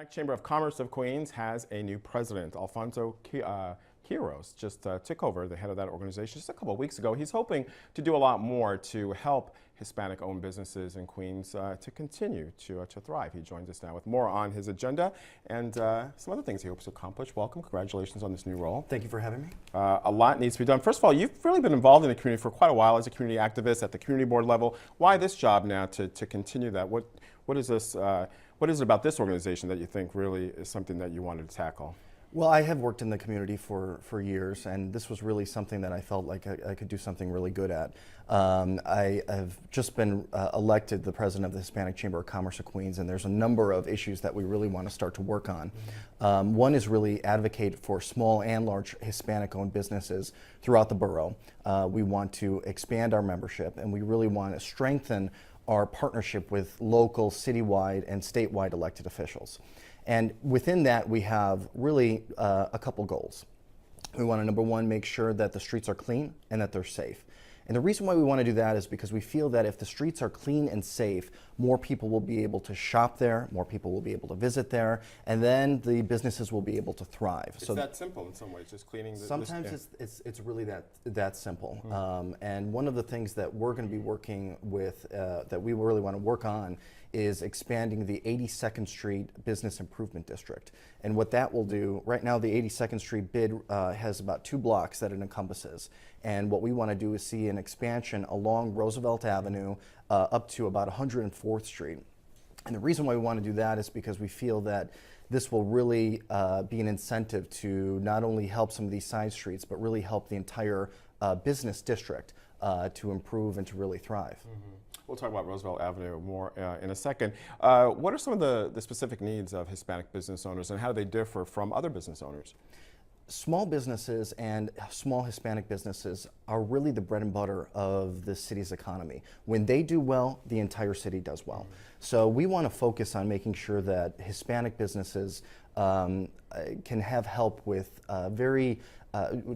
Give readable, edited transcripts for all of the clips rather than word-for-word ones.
Hispanic Chamber of Commerce of Queens has a new president. Alfonso Quiroz just took over the head of that organization just a couple of weeks ago. He's hoping to do a lot more to help Hispanic-owned businesses in Queens to continue to thrive. He joins us now with more on his agenda and some other things he hopes to accomplish. Welcome. Congratulations on this new role. Thank you for having me. A lot needs to be done. First of all, you've really been involved in the community for quite a while as a community activist at the community board level. Why this job now to continue that? What is this? What is it about this organization that you think really is something that you wanted to tackle? Well, I have worked in the community for years, and this was really something that I felt like I could do something really good at. I have just been elected the president of the Hispanic Chamber of Commerce of Queens, and there's a number of issues that we really want to start to work on. One is really advocate for small and large Hispanic-owned businesses throughout the borough. We want to expand our membership, and we really want to strengthen our partnership with local, citywide, and statewide elected officials. And within that, we have really a couple goals. We want to, number one, make sure that the streets are clean and that they're safe. And the reason why we want to do that is because we feel that if the streets are clean and safe, more people will be able to shop there, more people will be able to visit there, and then the businesses will be able to thrive. It's that simple in some ways, just cleaning the... Sometimes it's really that simple. And one of the things that we're going to be working with, that we really want to work on, is expanding the 82nd Street Business Improvement District. And what that will do, right now the 82nd Street bid has about 2 blocks that it encompasses. And what we want to do is see an expansion along Roosevelt Avenue up to about 104th Street. And the reason why we want to do that is because we feel that this will really be an incentive to not only help some of these side streets, but really help the entire business district to improve and to really thrive. We'll talk about Roosevelt Avenue more in a second. What are some of the specific needs of Hispanic business owners, and how do they differ from other business owners? Small businesses and small Hispanic businesses are really the bread and butter of the city's economy. When they do well, the entire city does well. So we want to focus on making sure that Hispanic businesses can have help with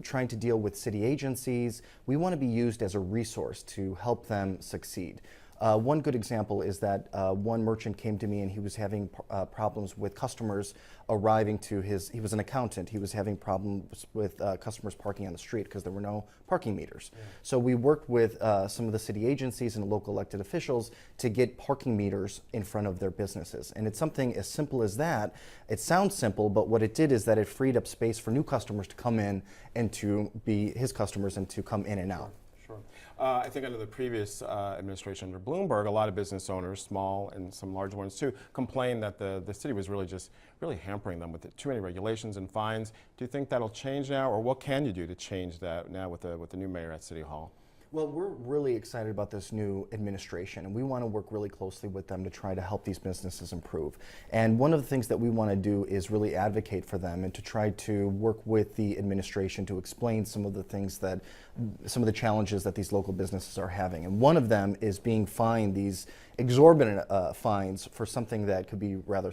trying to deal with city agencies. We want to be used as a resource to help them succeed. One good example is that one merchant came to me and he was having problems with customers arriving to he was an accountant, he was having problems with customers parking on the street because there were no parking meters. So we worked with some of the city agencies and local elected officials to get parking meters in front of their businesses. And it's something as simple as that. It sounds simple, but what it did is that it freed up space for new customers to come in and to be his customers and to come in and out. Sure. I think under the previous administration under Bloomberg, a lot of business owners, small and some large ones too, complained that the city was really hampering them with too many regulations and fines. Do you think that'll change now, or what can you do to change that now with the new mayor at City Hall? Well, we're really excited about this new administration, and we want to work really closely with them to try to help these businesses improve. And one of the things that we want to do is really advocate for them and to try to work with the administration to explain some of the challenges that these local businesses are having. And one of them is being fined these exorbitant fines for something that could be rather,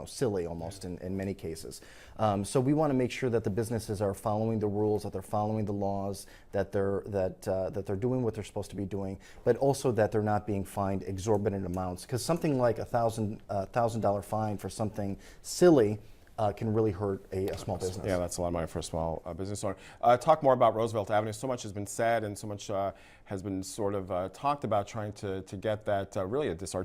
silly almost in many cases. So we want to make sure that the businesses are following the rules, that they're following the laws, that they're doing what they're supposed to be doing, but also that they're not being fined exorbitant amounts. Because something like $1,000 fine for something silly can really hurt a small business. Yeah, that's a lot of money for a small business owner. Talk more about Roosevelt Avenue. So much has been said and so much has been sort of talked about trying to get that really this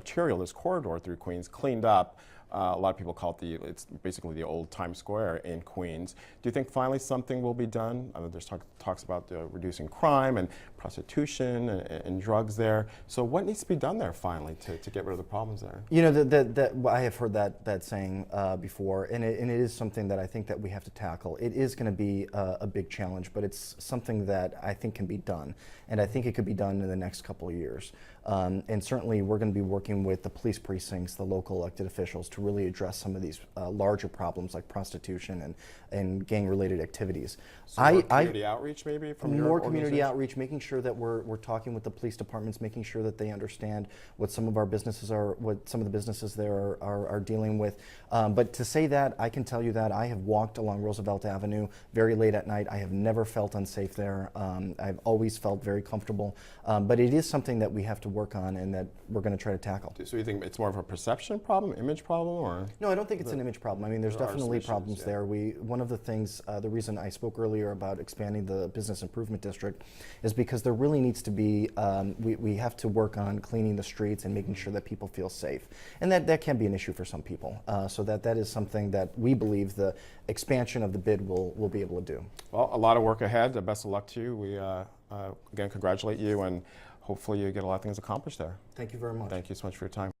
corridor through Queens cleaned up. A lot of people call it it's basically the old Times Square in Queens. Do you think finally something will be done? There's talks about reducing crime and prostitution and drugs there. So what needs to be done there finally to get rid of the problems there? You know, I have heard that saying before, and it is something that I think that we have to tackle. It is going to be a big challenge, but it's something that I think can be done, and I think it could be done in the next couple of years. And certainly we're going to be working with the police precincts, the local elected officials, to really address some of these larger problems like prostitution and gang-related activities. So more community outreach maybe from your More community outreach, making sure that we're talking with the police departments, making sure that they understand what some of our businesses are, what some of the businesses there are dealing with. But to say that, I can tell you that I have walked along Roosevelt Avenue very late at night. I have never felt unsafe there. I've always felt very comfortable. But it is something that we have to work on and that we're going to try to tackle. So you think it's more of a perception problem, image problem, or? No, I don't think it's an image problem. I mean, there's There are definitely solutions, problems yeah. there. One of the things, the reason I spoke earlier about expanding the business improvement district is because there really needs to be, we have to work on cleaning the streets and making sure that people feel safe. And that can be an issue for some people. So that is something that we believe the expansion of the bid will be able to do. Well, a lot of work ahead. Best of luck to you. We, again, congratulate you, and hopefully you get a lot of things accomplished there. Thank you very much. Thank you so much for your time.